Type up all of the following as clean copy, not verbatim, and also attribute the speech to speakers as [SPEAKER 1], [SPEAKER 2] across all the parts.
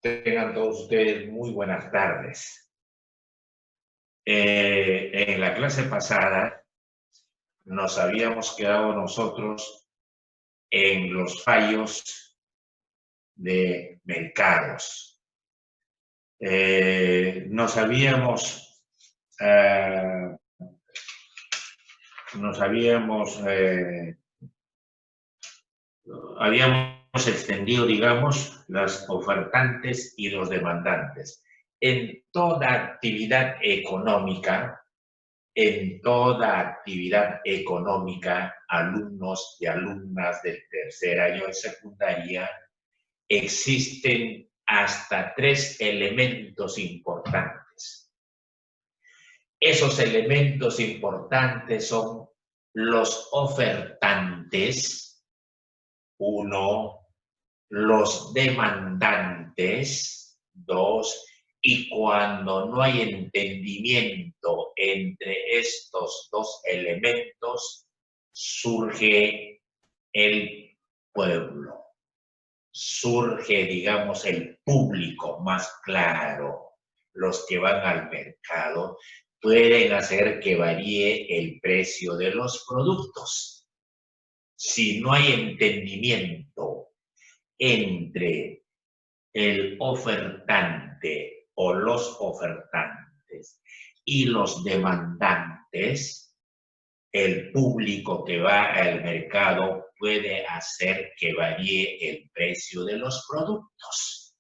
[SPEAKER 1] Tengan todos ustedes muy buenas tardes. En la clase pasada nos habíamos quedado nosotros en los fallos de mercados. Nos habíamos, eh, habíamos extendido, digamos, las ofertantes y los demandantes. En toda actividad económica, alumnos y alumnas del tercer año de secundaria, existen hasta 3 elementos importantes. Esos elementos importantes son los ofertantes, 1, los demandantes, 2, y cuando no hay entendimiento entre estos dos elementos, surge el pueblo, surge, digamos, el público más claro. Los que van al mercado pueden hacer que varíe el precio de los productos. Si no hay entendimiento entre el ofertante o los ofertantes y los demandantes, el público que va al mercado puede hacer que varíe el precio de los productos.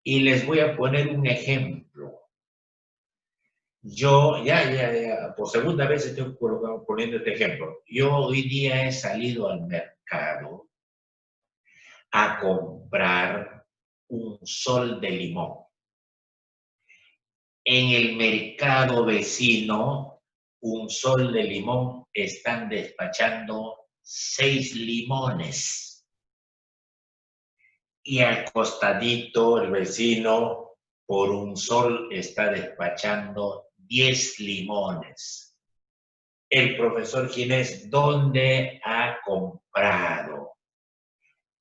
[SPEAKER 1] Y les voy a poner un ejemplo. Yo, por segunda vez estoy poniendo este ejemplo. Yo hoy día he salido al mercado a comprar un sol de limón. En el mercado vecino, un sol de limón están despachando 6 limones. Y al costadito, el vecino, por un sol, está despachando 10 limones. El profesor, ¿quién es? ¿Dónde ha comprado?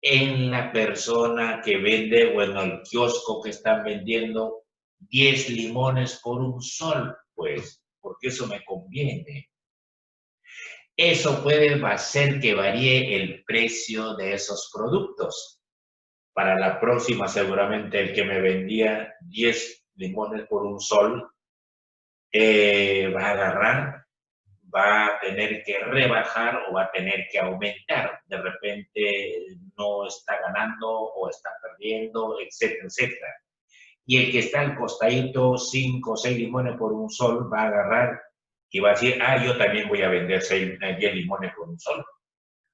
[SPEAKER 1] En la persona que vende, bueno, el kiosco que están vendiendo 10 limones por un sol, pues, porque eso me conviene. Eso puede hacer que varíe el precio de esos productos. Para la próxima, seguramente el que me vendía 10 limones por un sol va a agarrar, va a tener que rebajar o va a tener que aumentar. De repente no está ganando o está perdiendo, etcétera, etcétera. Y el que está al costadito, 5 o 6 limones por un sol, va a agarrar y va a decir, yo también voy a vender 10 limones por un sol.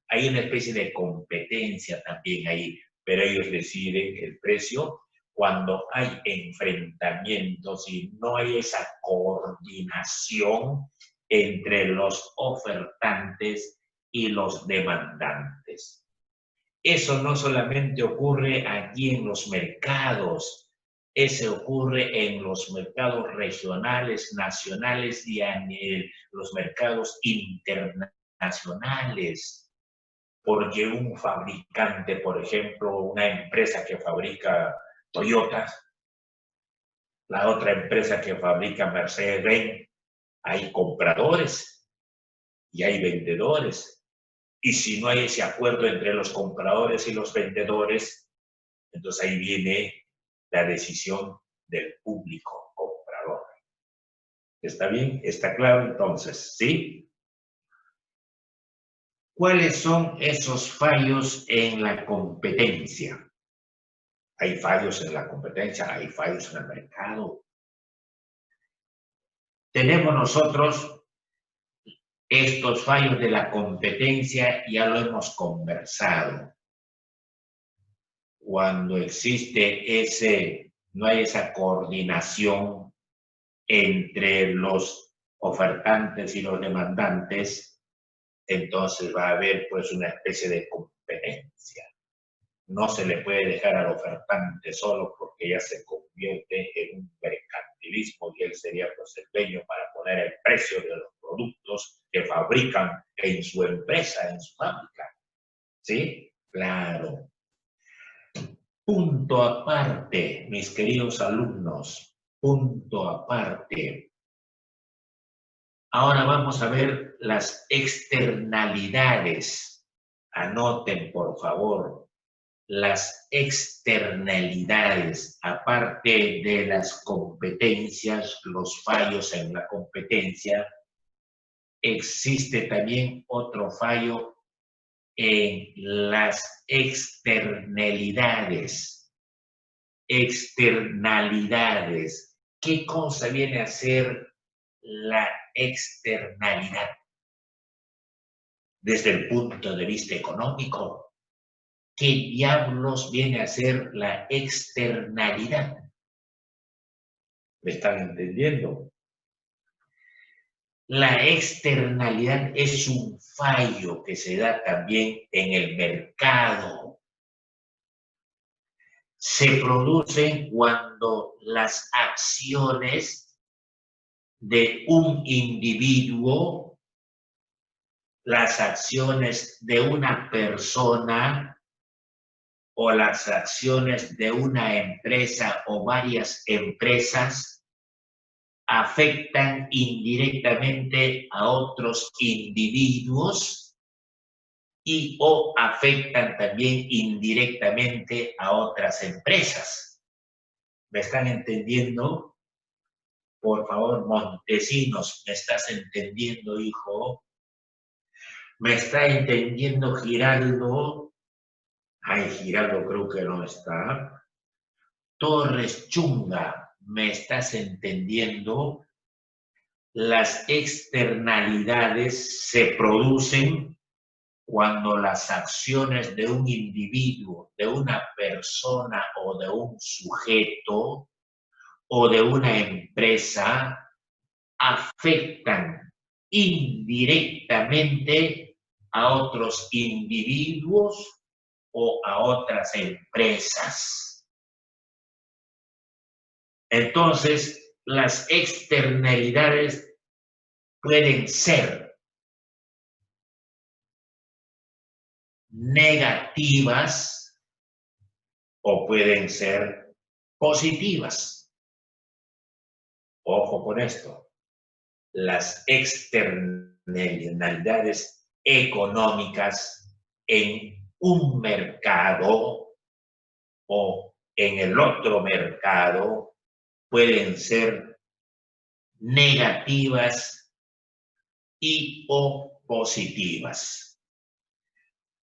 [SPEAKER 1] Hay una especie de competencia también ahí, pero ellos deciden el precio cuando hay enfrentamientos y no hay esa coordinación entre los ofertantes y los demandantes. Eso no solamente ocurre aquí en los mercados, eso ocurre en los mercados regionales, nacionales y en los mercados internacionales. Porque un fabricante, por ejemplo, una empresa que fabrica Toyotas, la otra empresa que fabrica Mercedes-Benz, hay compradores y hay vendedores. Y si no hay ese acuerdo entre los compradores y los vendedores, entonces ahí viene la decisión del público comprador. ¿Está bien? ¿Está claro entonces? ¿Sí? ¿Cuáles son esos fallos en la competencia? Hay fallos en la competencia, hay fallos en el mercado. Tenemos nosotros estos fallos de la competencia, ya lo hemos conversado. Cuando existe no hay esa coordinación entre los ofertantes y los demandantes, entonces va a haber pues una especie de competencia. No se le puede dejar al ofertante solo porque ya se convierte en un mercantilismo y él sería pues el dueño para poner el precio de los productos que fabrican en su empresa, en su fábrica. ¿Sí? Claro. Punto aparte, mis queridos alumnos, punto aparte. Ahora vamos a ver las externalidades. Anoten, por favor, las externalidades, aparte de las competencias, los fallos en la competencia, existe también otro fallo en las externalidades. Externalidades. ¿Qué cosa viene a ser la externalidad? Desde el punto de vista económico, ¿qué diablos viene a ser la externalidad? ¿Me están entendiendo? La externalidad es un fallo que se da también en el mercado. Se producen cuando las acciones de un individuo, las acciones de una persona o las acciones de una empresa o varias empresas afectan indirectamente a otros individuos y o afectan también indirectamente a otras empresas. ¿Me están entendiendo? Por favor, Montesinos, ¿me estás entendiendo, hijo? ¿Me está entendiendo, Giraldo? Ay, Giraldo creo que no está. Torres Chunga, ¿me estás entendiendo? Las externalidades se producen cuando las acciones de un individuo, de una persona o de un sujeto o de una empresa afectan indirectamente a otros individuos o a otras empresas. Entonces, las externalidades pueden ser negativas o pueden ser positivas. Ojo con esto. Las externalidades económicas en un mercado o en el otro mercado pueden ser negativas y o positivas.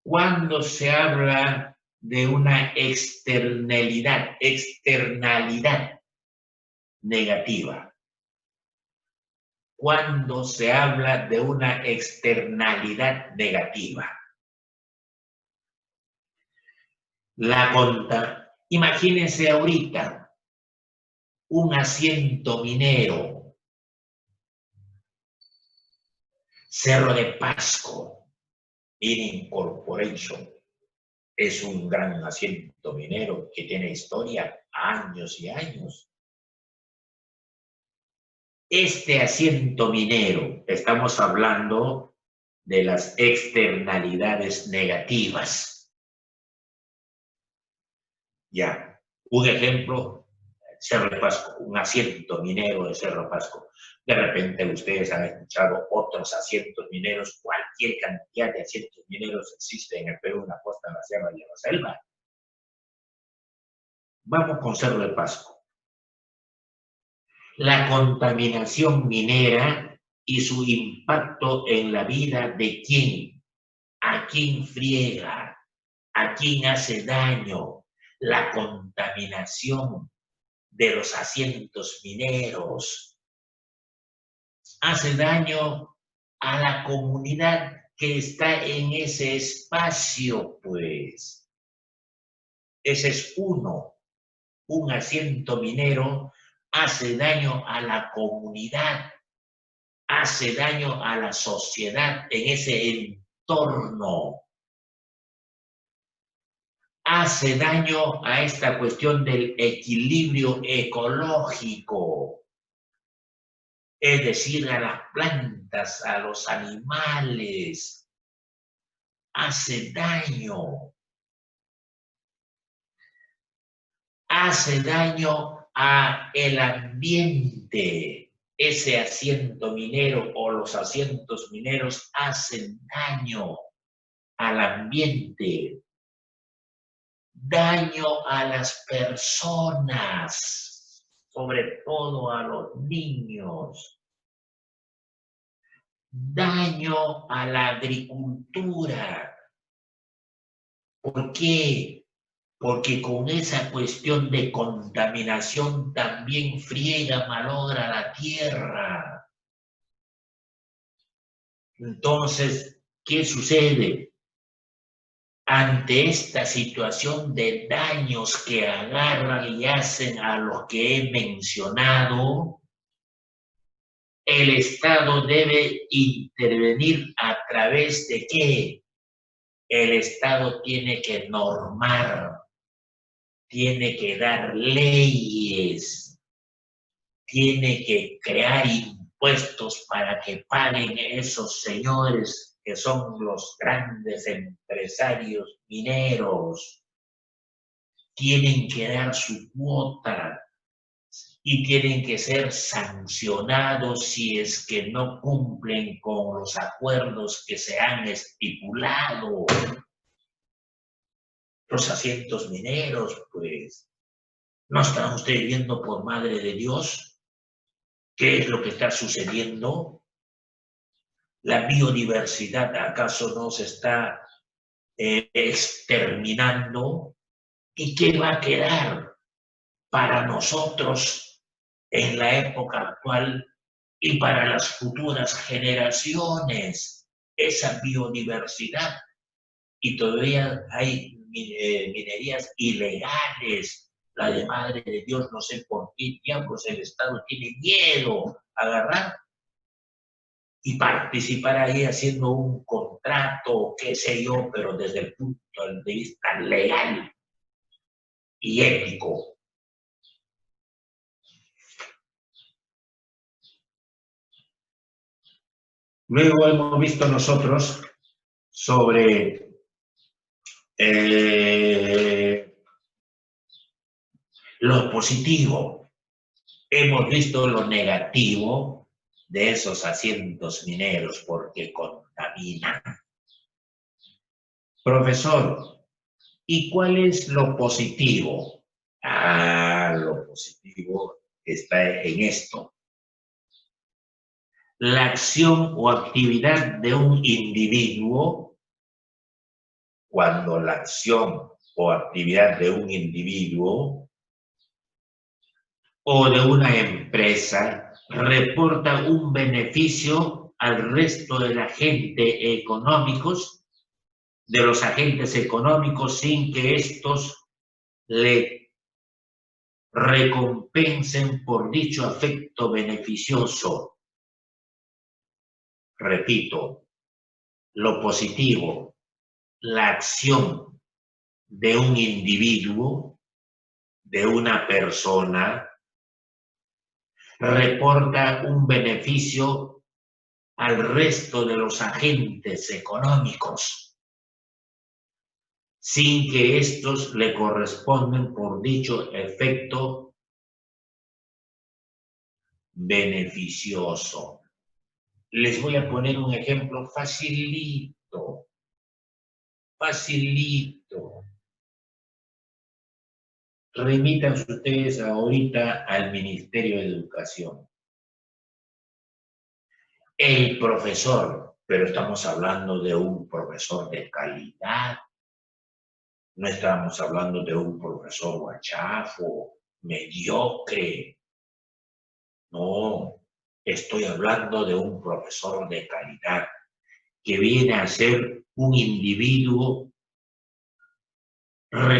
[SPEAKER 1] Cuando se habla de una externalidad negativa, cuando se habla de una externalidad negativa, imagínense ahorita un asiento minero, Cerro de Pasco, Mining Corporation, es un gran asiento minero que tiene historia años y años. Este asiento minero, estamos hablando de las externalidades negativas. Ya, un ejemplo, Cerro de Pasco, un asiento minero de Cerro de Pasco. De repente ustedes han escuchado otros asientos mineros, cualquier cantidad de asientos mineros existe en el Perú, en la costa, en la sierra y en la selva. Vamos con Cerro de Pasco. La contaminación minera y su impacto en la vida de quién, a quién friega, a quién hace daño, la contaminación de los asientos mineros. Hace daño a la comunidad que está en ese espacio, pues. Ese es uno. Un asiento minero hace daño a la comunidad, hace daño a la sociedad en ese entorno. Hace daño a esta cuestión del equilibrio ecológico, es decir, a las plantas, a los animales. Hace daño. hace daño a el ambiente. Ese asiento minero o los asientos mineros hacen daño al ambiente, daño a las personas, sobre todo a los niños, daño a la agricultura. ¿Por qué? Porque con esa cuestión de contaminación también friega, malogra la tierra. Entonces, ¿qué sucede? Ante esta situación de daños que agarran y hacen a los que he mencionado, el Estado debe intervenir a través de ¿qué? El Estado tiene que normar, tiene que dar leyes, tiene que crear impuestos para que paguen esos señores que son los grandes empresarios mineros. Tienen que dar su cuota y tienen que ser sancionados si es que no cumplen con los acuerdos que se han estipulado. Los asientos mineros, pues, ¿no están ustedes viendo, por madre de Dios, qué es lo que está sucediendo? ¿La biodiversidad acaso no se está exterminando? ¿Y qué va a quedar para nosotros en la época actual y para las futuras generaciones? Esa biodiversidad. Y todavía hay minerías ilegales. La de madre de Dios, no sé por qué diablos el Estado tiene miedo a agarrar y participar ahí haciendo un contrato, qué sé yo, pero desde el punto de vista legal y ético. Luego hemos visto nosotros sobre lo positivo. Hemos visto lo negativo de esos asientos mineros porque contaminan. Profesor, ¿y cuál es lo positivo? Lo positivo está en esto. La acción o actividad de un individuo, cuando la acción o actividad de un individuo o de una empresa reporta un beneficio al resto de los agentes económicos sin que estos le recompensen por dicho efecto beneficioso. Repito, lo positivo, la acción de un individuo, de una persona, reporta un beneficio al resto de los agentes económicos, sin que estos le corresponden por dicho efecto beneficioso. Les voy a poner un ejemplo facilito. Remítanse ustedes ahorita al Ministerio de Educación. El profesor, pero estamos hablando de un profesor de calidad. No estamos hablando de un profesor guachafo, mediocre. No, estoy hablando de un profesor de calidad que viene a ser un individuo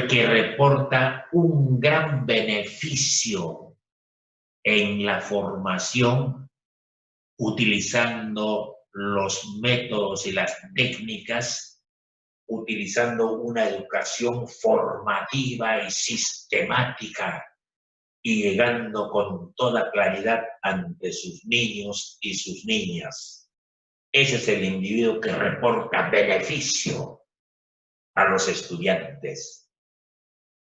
[SPEAKER 1] que reporta un gran beneficio en la formación utilizando los métodos y las técnicas, utilizando una educación formativa y sistemática y llegando con toda claridad ante sus niños y sus niñas. Ese es el individuo que reporta beneficio a los estudiantes.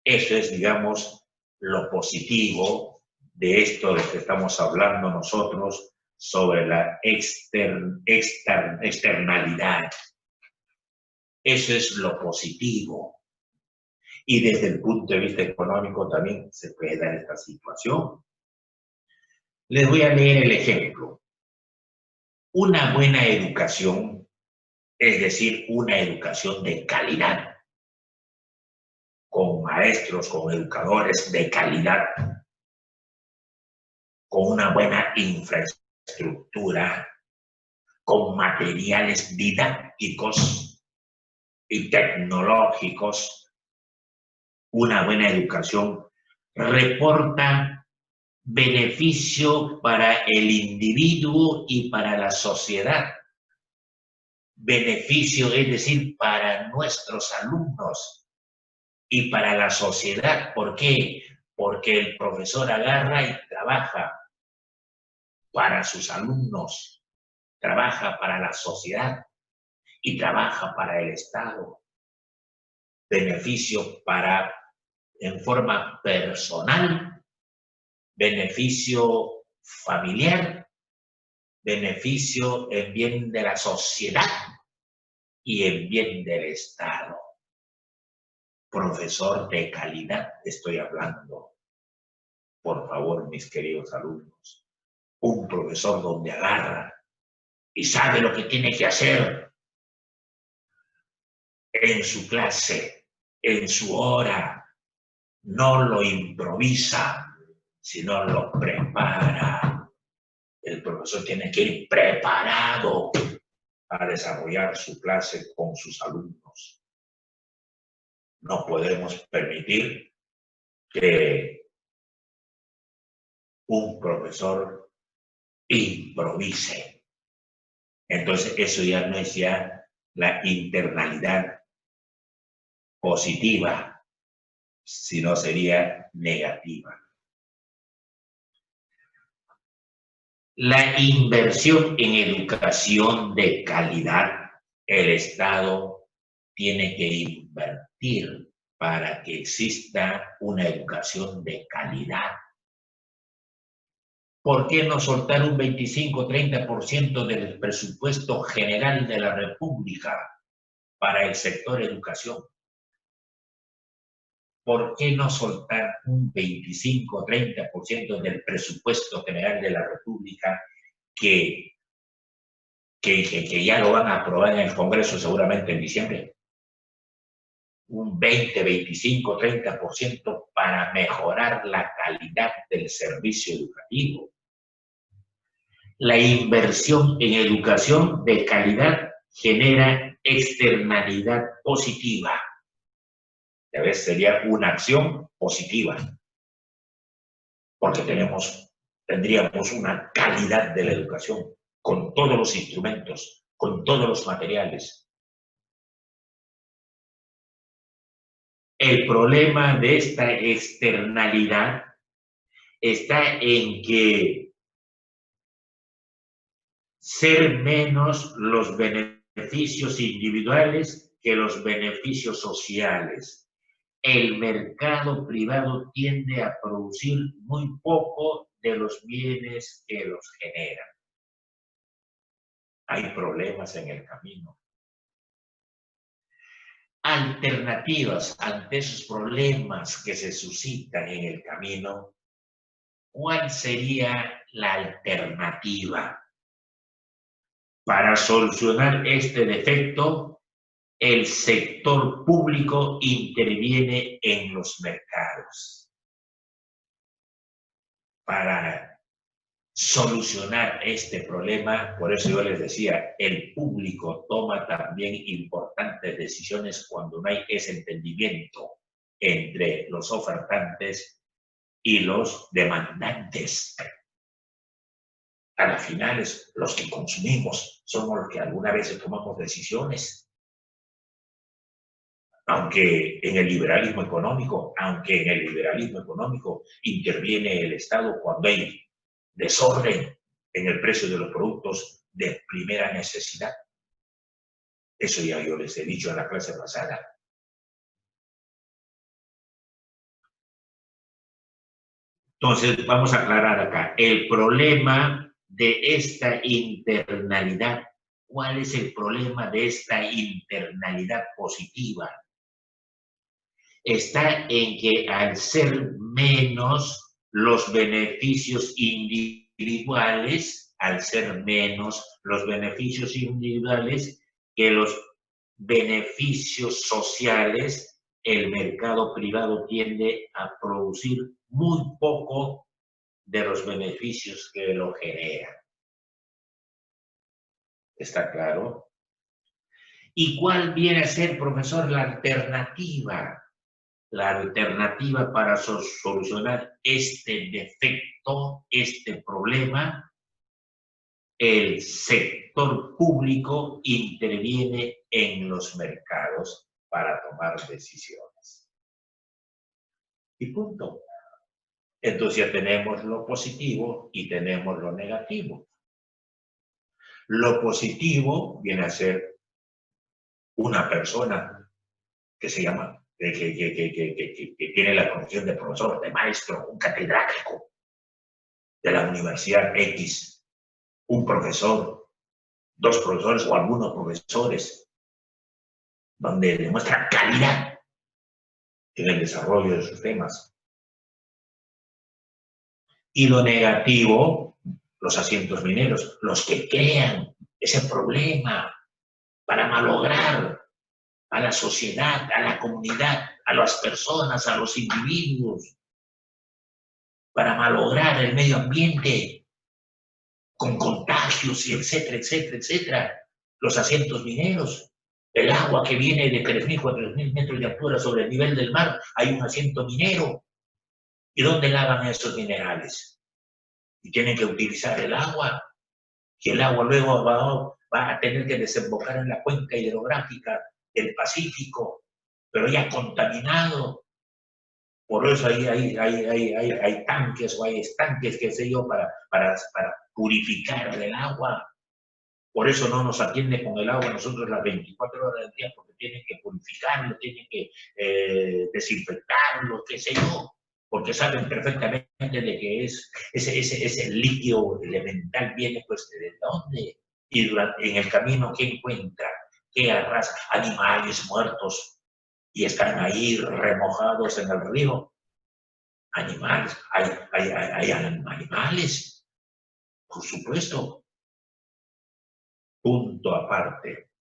[SPEAKER 1] Eso es, digamos, lo positivo de esto de que estamos hablando nosotros sobre la externalidad. Eso es lo positivo. Y desde el punto de vista económico también se puede dar esta situación. Les voy a leer el ejemplo. Una buena educación, es decir, una educación de calidad, con maestros, con educadores de calidad, con una buena infraestructura, con materiales didácticos y tecnológicos. Una buena educación reporta beneficio para el individuo y para la sociedad. Beneficio, es decir, para nuestros alumnos y para la sociedad. ¿Por qué? Porque el profesor agarra y trabaja para sus alumnos, trabaja para la sociedad y trabaja para el Estado. Beneficio para, en forma personal, beneficio familiar, beneficio en bien de la sociedad y en bien del Estado. Profesor de calidad estoy hablando. Por favor, mis queridos alumnos, un profesor donde agarra y sabe lo que tiene que hacer en su clase, en su hora, no lo improvisa, sino lo prepara. El profesor tiene que ir preparado a desarrollar su clase con sus alumnos. No podemos permitir que un profesor improvise. Entonces, eso ya no es ya la internalidad positiva, sino sería negativa. La inversión en educación de calidad, el Estado tiene que invertir para que exista una educación de calidad. ¿Por qué no soltar un 25-30% del presupuesto general de la República para el sector educación? ¿Por qué no soltar un 25-30% del presupuesto general de la República que ya lo van a aprobar en el Congreso seguramente en diciembre? Un 20-25-30% para mejorar la calidad del servicio educativo. La inversión en educación de calidad genera externalidad positiva. A veces sería una acción positiva, porque tendríamos una calidad de la educación, con todos los instrumentos, con todos los materiales. El problema de esta externalidad está en que ser menos los beneficios individuales que los beneficios sociales. El mercado privado tiende a producir muy poco de los bienes que los generan. Hay problemas en el camino. Alternativas ante esos problemas que se suscitan en el camino. ¿Cuál sería la alternativa? Para solucionar este defecto, el sector público interviene en los mercados. Para solucionar este problema, por eso yo les decía, el público toma también importantes decisiones cuando no hay ese entendimiento entre los ofertantes y los demandantes. A las finales, los que consumimos somos los que alguna vez tomamos decisiones. Aunque en el liberalismo económico interviene el Estado cuando hay desorden en el precio de los productos de primera necesidad. Eso ya yo les he dicho en la clase pasada. Entonces, vamos a aclarar acá. El problema de esta internalidad, ¿cuál es el problema de esta internalidad positiva? Está en que al ser menos los beneficios individuales, al ser menos los beneficios individuales que los beneficios sociales, el mercado privado tiende a producir muy poco de los beneficios que lo generan. ¿Está claro? ¿Y cuál viene a ser, profesor, la alternativa? La alternativa para solucionar este defecto, este problema, el sector público interviene en los mercados para tomar decisiones. Y punto. Entonces ya tenemos lo positivo y tenemos lo negativo. Lo positivo viene a ser una persona que se llama, que tiene la condición de profesor, de maestro, un catedrático de la Universidad X, un profesor, dos profesores o algunos profesores, donde demuestra calidad en el desarrollo de sus temas. Y lo negativo, los asientos mineros, los que crean ese problema para malograr a la sociedad, a la comunidad, a las personas, a los individuos, para malograr el medio ambiente con contagios y etcétera, etcétera, etcétera. Los asientos mineros, el agua que viene de 3.000, 4.000 metros de altura sobre el nivel del mar, hay un asiento minero. ¿Y dónde lavan esos minerales? Y tienen que utilizar el agua, y el agua luego va a tener que desembocar en la cuenca hidrográfica del Pacífico, pero ya contaminado. Por eso hay tanques o hay estanques, qué sé yo, para purificar el agua. Por eso no nos atiende con el agua nosotros las 24 horas del día, porque tienen que purificarlo, tienen que desinfectarlo, qué sé yo, porque saben perfectamente de que ese líquido elemental viene pues de dónde. Y en el camino, ¿qué encuentra? ¿Qué arrasa? Animales muertos y están ahí remojados en el río. Animales, hay animales, por supuesto. Punto aparte.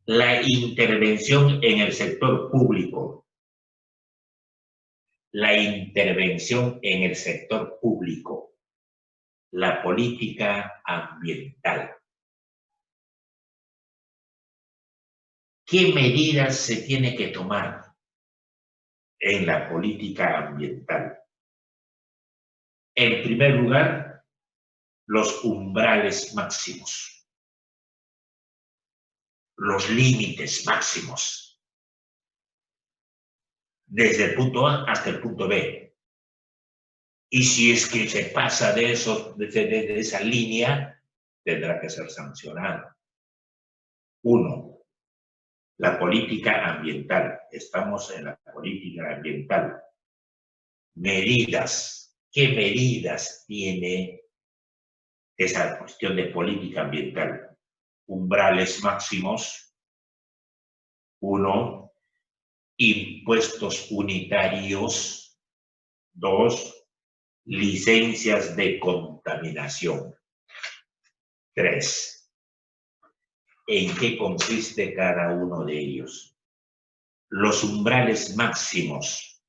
[SPEAKER 1] La intervención en el sector público. La intervención en el sector público. La política ambiental. ¿Qué medidas se tiene que tomar en la política ambiental? En primer lugar, los umbrales máximos. Los límites máximos, desde el punto A hasta el punto B. Y si es que se pasa de esa línea, tendrá que ser sancionado. 1. La política ambiental. Estamos en la política ambiental. Medidas. ¿Qué medidas tiene esa cuestión de política ambiental? Umbrales máximos. 1. Impuestos unitarios. 2. Licencias de contaminación. 3. ¿En qué consiste cada uno de ellos? Los umbrales máximos.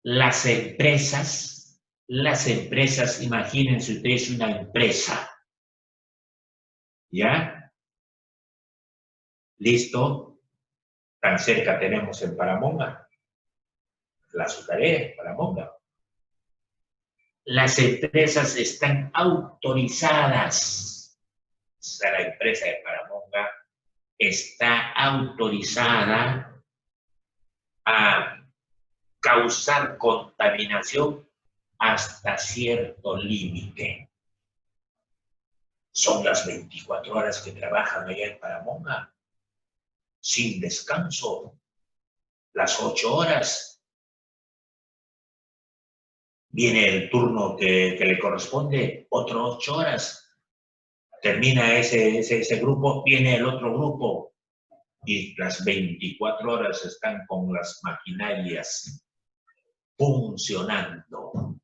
[SPEAKER 1] Las empresas, imagínense ustedes una empresa. ¿Ya? ¿Listo? Tan cerca tenemos en Paramonga. La azucarera, Paramonga. Las empresas están autorizadas. O sea, la empresa de Paramonga está autorizada a causar contaminación hasta cierto límite. Son las 24 horas que trabajan allá en Paramonga, sin descanso, las 8 horas. Viene el turno que le corresponde, otras 8 horas. Termina ese grupo, viene el otro grupo. Y las 24 horas están con las maquinarias funcionando.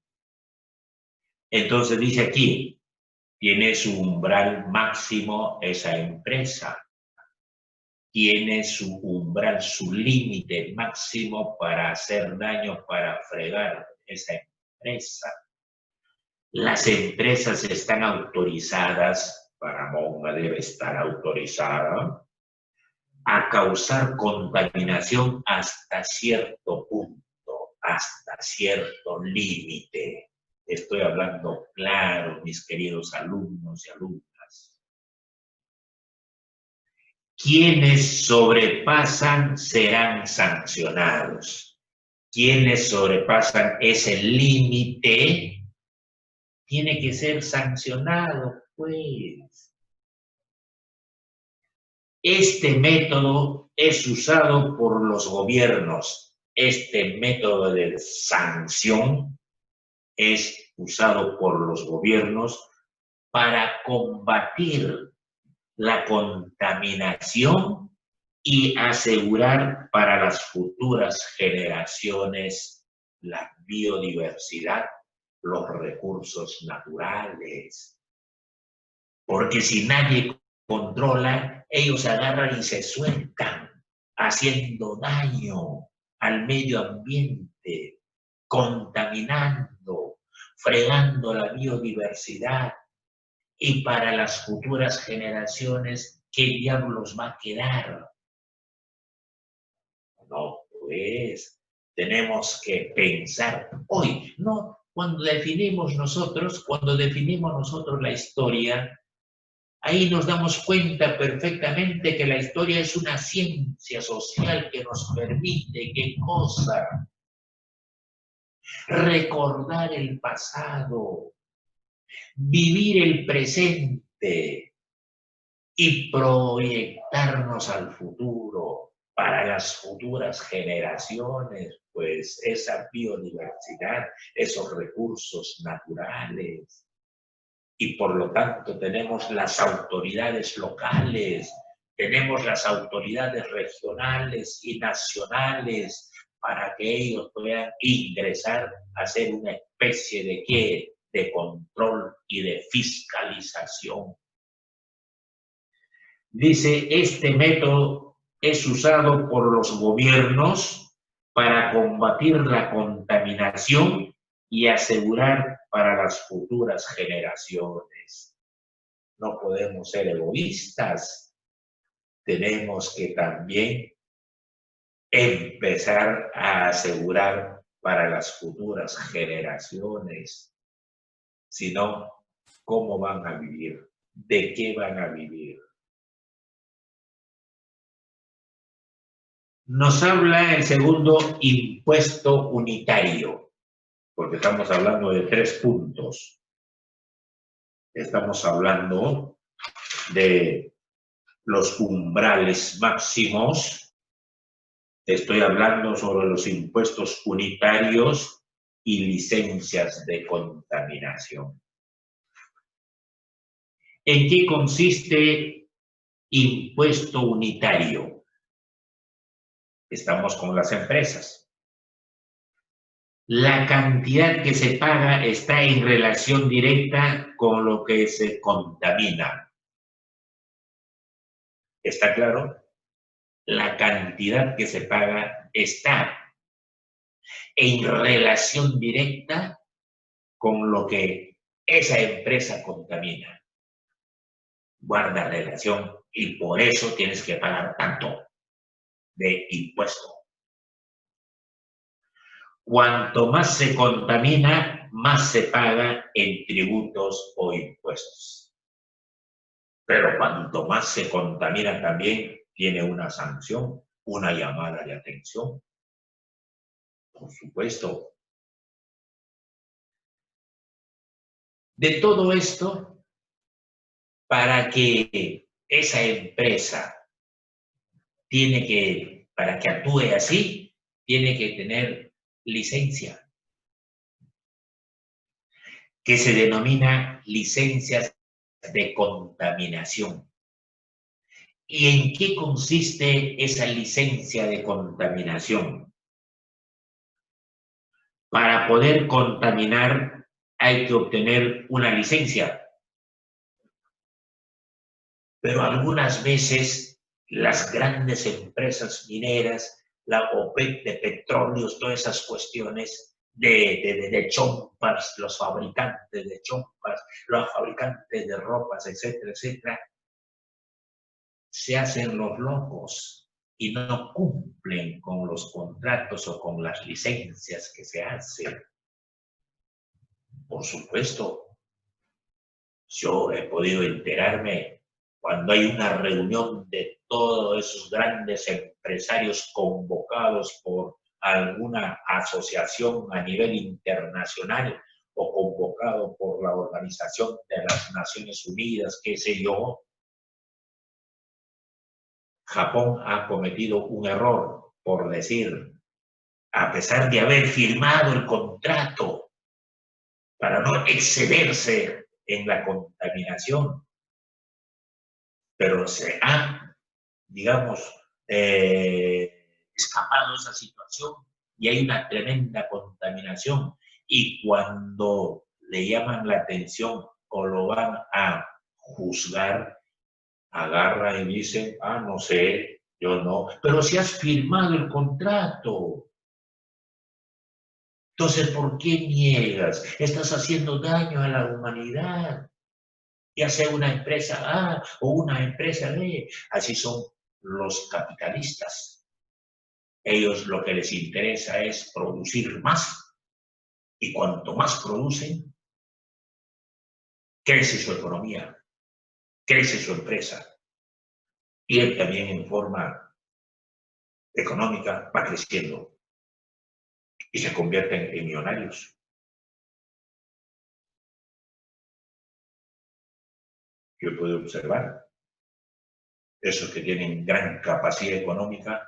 [SPEAKER 1] Entonces dice aquí, tiene su umbral máximo esa empresa. Tiene su umbral, su límite máximo para hacer daño, para fregar esa empresa. Las empresas están autorizadas, Paramonga debe estar autorizada, a causar contaminación hasta cierto punto, hasta cierto límite. Estoy hablando claro, mis queridos alumnos y alumnas. Quienes sobrepasan serán sancionados. Quienes sobrepasan ese límite tiene que ser sancionado, pues. Este método es usado por los gobiernos. Este método de sanción es usado por los gobiernos para combatir la contaminación y asegurar para las futuras generaciones la biodiversidad, los recursos naturales. Porque si nadie controla, ellos agarran y se sueltan, haciendo daño al medio ambiente, contaminando, fregando la biodiversidad. Y para las futuras generaciones, ¿qué diablos va a quedar? No, pues, tenemos que pensar hoy, ¿no? Cuando definimos nosotros la historia, ahí nos damos cuenta perfectamente que la historia es una ciencia social que nos permite, ¿qué cosa? Recordar el pasado, vivir el presente y proyectarnos al futuro para las futuras generaciones, pues esa biodiversidad, esos recursos naturales. Y por lo tanto tenemos las autoridades locales, tenemos las autoridades regionales y nacionales para que ellos puedan ingresar a ser una especie de ¿qué? De control y de fiscalización. Dice, este método es usado por los gobiernos para combatir la contaminación y asegurar para las futuras generaciones. No podemos ser egoístas. Tenemos que también empezar a asegurar para las futuras generaciones. Si no, ¿cómo van a vivir? ¿De qué van a vivir? Nos habla el segundo impuesto unitario, porque estamos hablando de 3 puntos. Estamos hablando de los umbrales máximos. Estoy hablando sobre los impuestos unitarios y licencias de contaminación. ¿En qué consiste impuesto unitario? Estamos con las empresas. La cantidad que se paga está en relación directa con lo que se contamina. ¿Está claro? La cantidad que se paga está en relación directa con lo que esa empresa contamina. Guarda relación y por eso tienes que pagar tanto de impuesto. Cuanto más se contamina, más se paga en tributos o impuestos. Pero cuanto más se contamina también tiene una sanción, una llamada de atención. Por supuesto. De todo esto, para que esa empresa para que actúe así, tiene que tener licencia. que se denomina licencias de contaminación. ¿Y en qué consiste esa licencia de contaminación? Para poder contaminar hay que obtener una licencia. Pero algunas veces las grandes empresas mineras, la OPEP de petróleos, todas esas cuestiones de chompas, los fabricantes de chompas, los fabricantes de ropas, etcétera, etcétera, se hacen los locos y no cumplen con los contratos o con las licencias que se hacen. Por supuesto, yo he podido enterarme cuando hay una reunión de todos esos grandes empresarios convocados por alguna asociación a nivel internacional o convocado por la Organización de las Naciones Unidas, qué sé yo. Japón ha cometido un error por decir, a pesar de haber firmado el contrato para no excederse en la contaminación, pero se ha, digamos, escapado de esa situación y hay una tremenda contaminación. Y cuando le llaman la atención o lo van a juzgar, agarra y dice, ah, no sé, yo no, pero si has firmado el contrato. Entonces, ¿por qué niegas? Estás haciendo daño a la humanidad, ya sea una empresa A o una empresa B. Así son los capitalistas. Ellos lo que les interesa es producir más y cuanto más producen, crece su economía, crece su empresa y él también en forma económica va creciendo y se convierten en millonarios. Yo puedo observar esos que tienen gran capacidad económica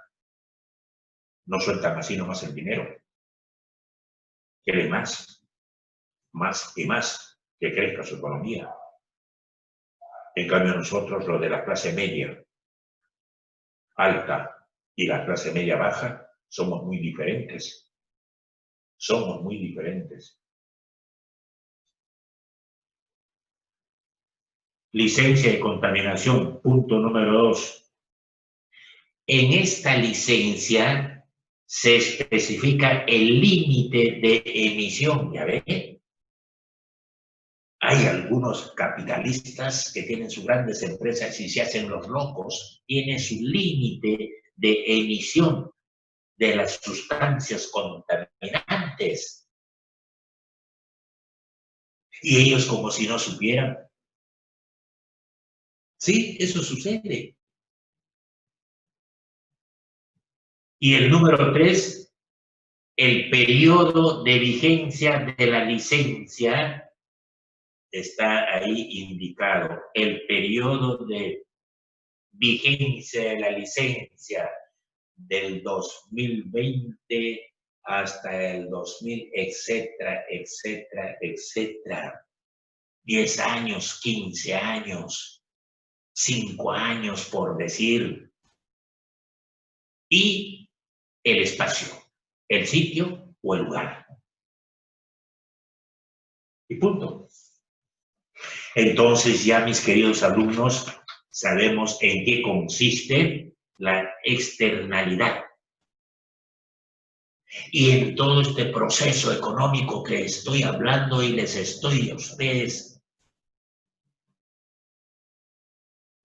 [SPEAKER 1] no sueltan así nomás el dinero, quieren más y más que crezca su economía. En cambio nosotros, los de la clase media alta y la clase media baja, somos muy diferentes. Somos muy diferentes. Licencia de contaminación, punto número 2. En esta licencia se especifica el límite de emisión, ¿ya ven? Hay algunos capitalistas que tienen sus grandes empresas y se hacen los locos, tienen su límite de emisión de las sustancias contaminantes. Y ellos como si no supieran. Sí, eso sucede. Y el número 3, el periodo de vigencia de la licencia está ahí indicado. El periodo de vigencia de la licencia del 2020 hasta el 2000, etcétera, etcétera, etcétera. 10 años, 15 años, 5 años por decir. Y el espacio, el sitio o el lugar. Y punto. Entonces ya, mis queridos alumnos, sabemos en qué consiste la externalidad. Y en todo este proceso económico que estoy hablando y les estoy a ustedes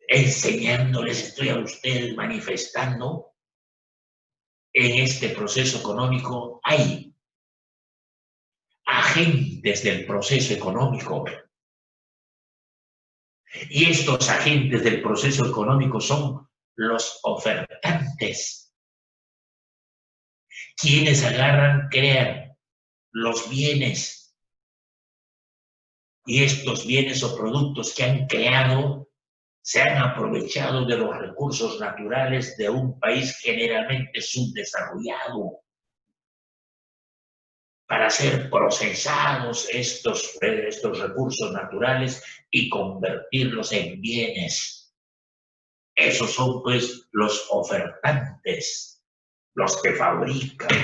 [SPEAKER 1] enseñando, les estoy a ustedes manifestando, en este proceso económico hay agentes del proceso económico. Y estos agentes del proceso económico son los ofertantes, quienes agarran, crean los bienes. Y estos bienes o productos que han creado se han aprovechado de los recursos naturales de un país generalmente subdesarrollado para ser procesados estos recursos naturales y convertirlos en bienes. Esos son pues los ofertantes, los que fabrican.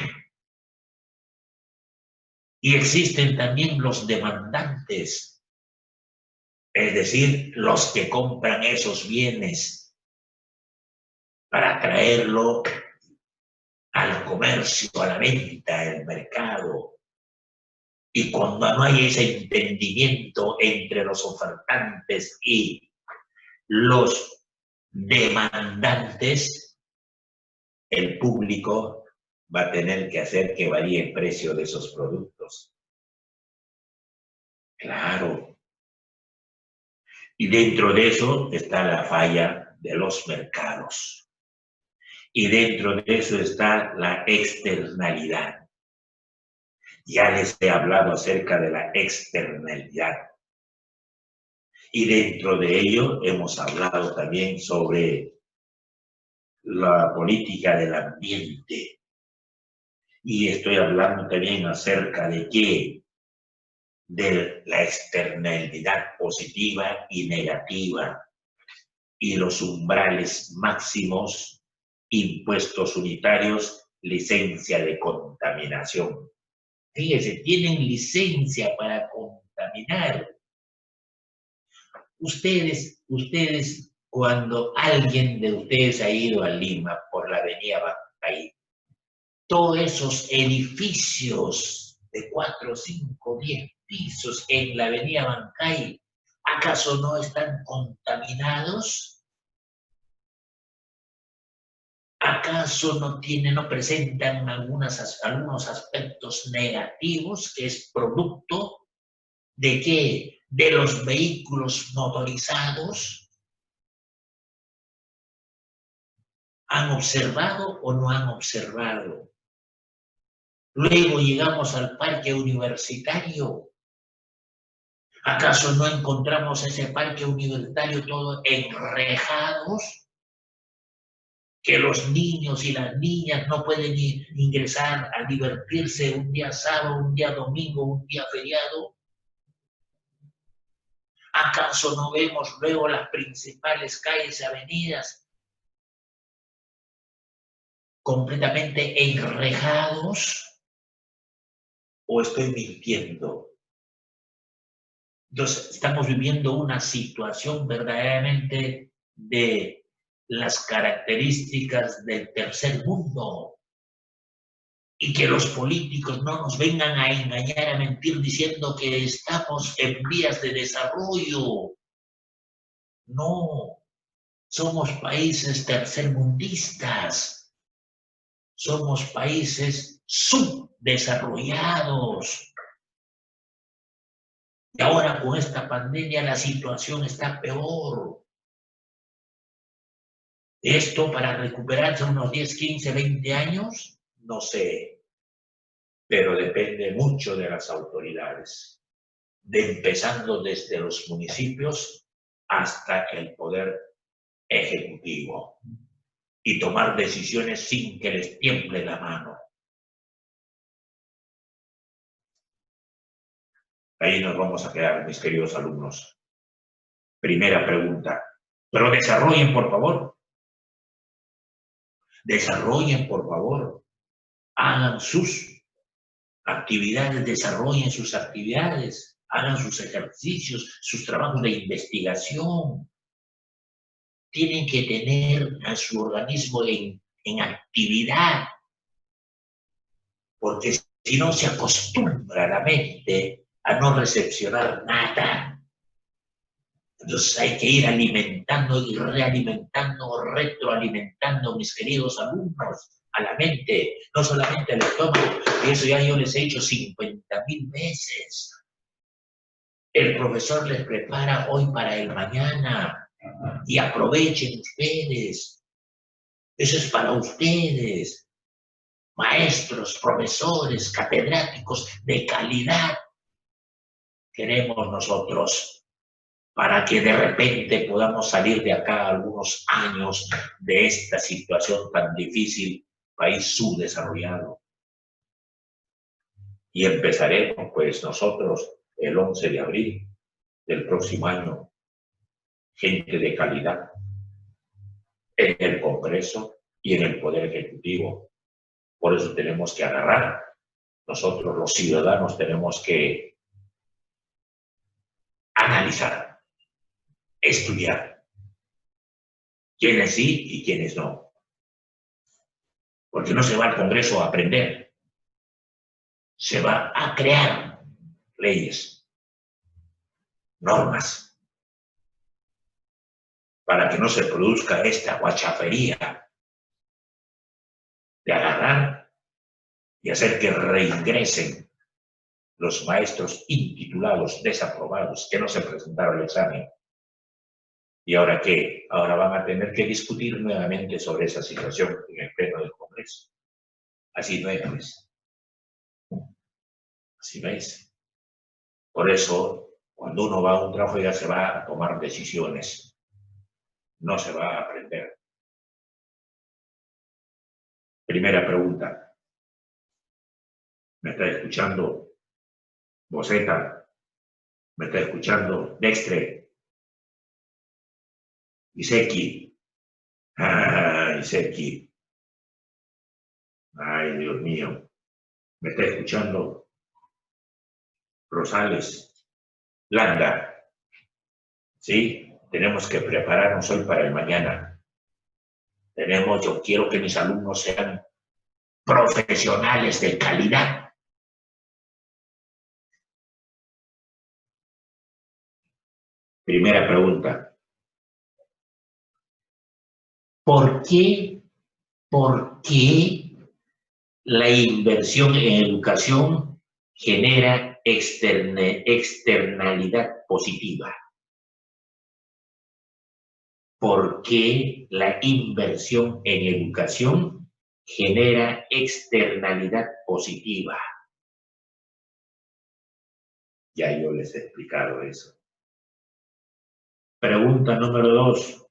[SPEAKER 1] Y existen también los demandantes, es decir, los que compran esos bienes para traerlo al comercio, a la venta, al mercado. Y cuando no hay ese entendimiento entre los ofertantes y los demandantes, el público va a tener que hacer que varíe el precio de esos productos. Claro. Y dentro de eso está la falla de los mercados. Y dentro de eso está la externalidad. Ya les he hablado acerca de la externalidad. Y dentro de ello hemos hablado también sobre la política del ambiente. Y estoy hablando también acerca de qué, de la externalidad positiva y negativa y los umbrales máximos, impuestos unitarios, licencia de contaminación. Fíjense, tienen licencia para contaminar. Ustedes, cuando alguien de ustedes ha ido a Lima por la avenida Bancay, todos esos edificios de 4, 5, 10 pisos en la avenida Bancay, ¿acaso no están contaminados? ¿Acaso no presentan algunos aspectos negativos que es producto de qué? De los vehículos motorizados. ¿Han observado o no han observado? Luego llegamos al parque universitario. ¿Acaso no encontramos ese parque universitario todo enrejados? Que los niños y las niñas no pueden ingresar a divertirse un día sábado, un día domingo, un día feriado. ¿Acaso no vemos luego las principales calles y avenidas completamente enrejados? ¿O estoy mintiendo? Entonces, estamos viviendo una situación verdaderamente de las características del tercer mundo. Y que los políticos no nos vengan a engañar, a mentir, diciendo que estamos en vías de desarrollo. No, somos países tercermundistas. Somos países subdesarrollados. Y ahora con esta pandemia la situación está peor. Esto para recuperarse unos 10, 15, 20 años, no sé, pero depende mucho de las autoridades, empezando desde los municipios hasta el poder ejecutivo, y tomar decisiones sin que les tiemble la mano. Ahí nos vamos a quedar, mis queridos alumnos. Primera pregunta, pero desarrollen, por favor. Desarrollen, por favor. Hagan sus actividades, desarrollen sus actividades, hagan sus ejercicios, sus trabajos de investigación. Tienen que tener a su organismo en actividad, porque si no se acostumbra la mente a no recepcionar nada. Entonces hay que ir alimentando y realimentando, retroalimentando, mis queridos alumnos, a la mente, no solamente al estómago, y eso ya yo les he dicho 50,000 veces. El profesor les prepara hoy para el mañana, y aprovechen ustedes. Eso es para ustedes, maestros, profesores, catedráticos de calidad. Queremos nosotros, para que de repente podamos salir de acá algunos años de esta situación tan difícil, país subdesarrollado. Y empezaremos, pues, nosotros el 11 de abril del próximo año, gente de calidad en el Congreso y en el Poder Ejecutivo. Por eso tenemos que agarrar. Nosotros los ciudadanos tenemos que analizar, estudiar quiénes sí y quiénes no. Porque no se va al Congreso a aprender, se va a crear leyes, normas, para que no se produzca esta guachafería de agarrar y hacer que reingresen los maestros intitulados desaprobados que no se presentaron al examen. ¿Y ahora qué? Ahora van a tener que discutir nuevamente sobre esa situación en el Pleno del Congreso. Así no es, pues. Así no es. Por eso, cuando uno va a un trabajo ya se va a tomar decisiones. No se va a aprender. Primera pregunta. ¿Me está escuchando Boceta? ¿Me está escuchando Dextre? Iseki. Iseki. Ay, Dios mío. ¿Me está escuchando Rosales? Landa. ¿Sí? Tenemos que prepararnos hoy para el mañana. Yo quiero que mis alumnos sean profesionales de calidad. Primera pregunta. ¿Por qué la inversión en educación genera externalidad positiva? ¿Por qué la inversión en educación genera externalidad positiva? Ya yo les he explicado eso. Pregunta número 2.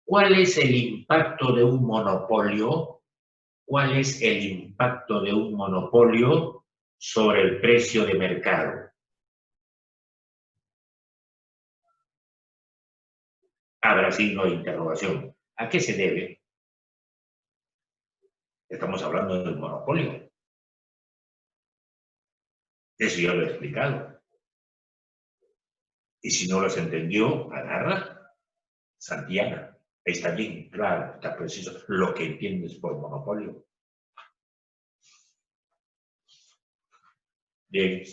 [SPEAKER 1] ¿Cuál es el impacto de un monopolio? ¿Cuál es el impacto de un monopolio sobre el precio de mercado? Habrá signo de interrogación. ¿A qué se debe? Estamos hablando del monopolio. Eso ya lo he explicado. Y si no lo has entendido, agarra Santiago. Está bien, claro, está preciso lo que entiendes por monopolio. Bien.